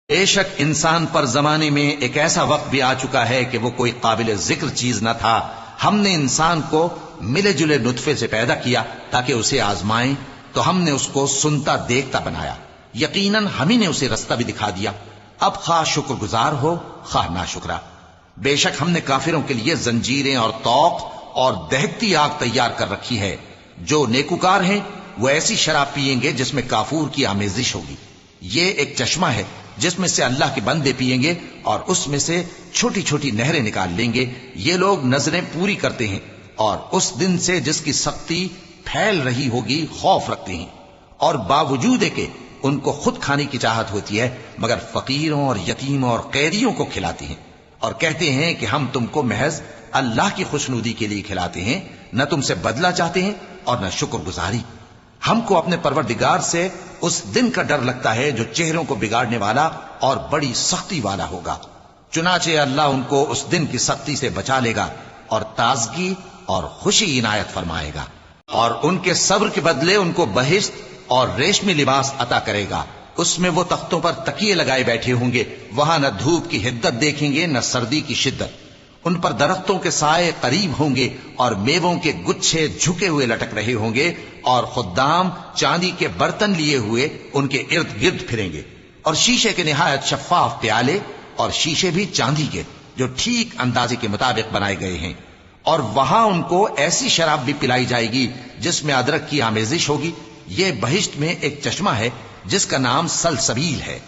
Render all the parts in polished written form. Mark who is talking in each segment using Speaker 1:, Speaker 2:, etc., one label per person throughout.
Speaker 1: بے شک انسان پر زمانے میں ایک ایسا وقت بھی آ چکا ہے کہ وہ کوئی قابل ذکر چیز نہ تھا. ہم نے انسان کو ملے جلے نطفے سے پیدا کیا تاکہ اسے آزمائیں، تو ہم نے اس کو سنتا دیکھتا بنایا. یقیناً ہم ہی نے اسے رستہ بھی دکھا دیا. اب خواہ شکر گزار ہو خواہ ناشکرا. بے شک ہم نے کافروں کے لیے زنجیریں اور طوق اور دہکتی آگ تیار کر رکھی ہے. جو نیکوکار ہیں وہ ایسی شراب پیئیں گے جس میں کافور کی آمیزش ہوگی. یہ ایک چشمہ ہے جس میں سے اللہ کے بندے پیئیں گے اور اس میں سے چھوٹی چھوٹی نہریں نکال لیں گے. یہ لوگ نظریں پوری کرتے ہیں اور اس دن سے جس کی سختی پھیل رہی ہوگی خوف رکھتے ہیں، اور باوجود کہ ان کو خود کھانے کی چاہت ہوتی ہے مگر فقیروں اور یتیموں اور قیدیوں کو کھلاتے ہیں، اور کہتے ہیں کہ ہم تم کو محض اللہ کی خوشنودی کے لیے کھلاتے ہیں، نہ تم سے بدلہ چاہتے ہیں اور نہ شکر گزاری. ہم کو اپنے پروردگار سے اس دن کا ڈر لگتا ہے جو چہروں کو بگاڑنے والا اور بڑی سختی والا ہوگا. چنانچہ اللہ ان کو اس دن کی سختی سے بچا لے گا اور تازگی اور خوشی عنایت فرمائے گا، اور ان کے صبر کے بدلے ان کو بہشت اور ریشمی لباس عطا کرے گا. اس میں وہ تختوں پر تکیے لگائے بیٹھے ہوں گے، وہاں نہ دھوپ کی حدت دیکھیں گے نہ سردی کی شدت. ان پر درختوں کے سائے قریب ہوں گے اور میووں کے گچھے جھکے ہوئے لٹک رہے ہوں گے، اور خدام چاندی کے برتن لیے ہوئے ان کے ارد گرد پھریں گے، اور شیشے کے نہایت شفاف پیالے، اور شیشے بھی چاندی کے جو ٹھیک اندازے کے مطابق بنائے گئے ہیں. اور وہاں ان کو ایسی شراب بھی پلائی جائے گی جس میں ادرک کی آمیزش ہوگی. یہ بہشت میں ایک چشمہ ہے جس کا نام سلسبیل ہے،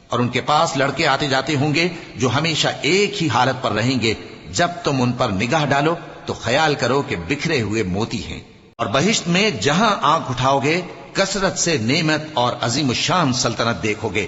Speaker 1: اور ان کے پاس لڑکے آتے جاتے ہوں گے جو ہمیشہ ایک ہی حالت پر رہیں گے. جب تم ان پر نگاہ ڈالو تو خیال کرو کہ بکھرے ہوئے موتی ہیں. اور بہشت میں جہاں آنکھ اٹھاؤ گے کثرت سے نعمت اور عظیم الشان سلطنت دیکھو گے.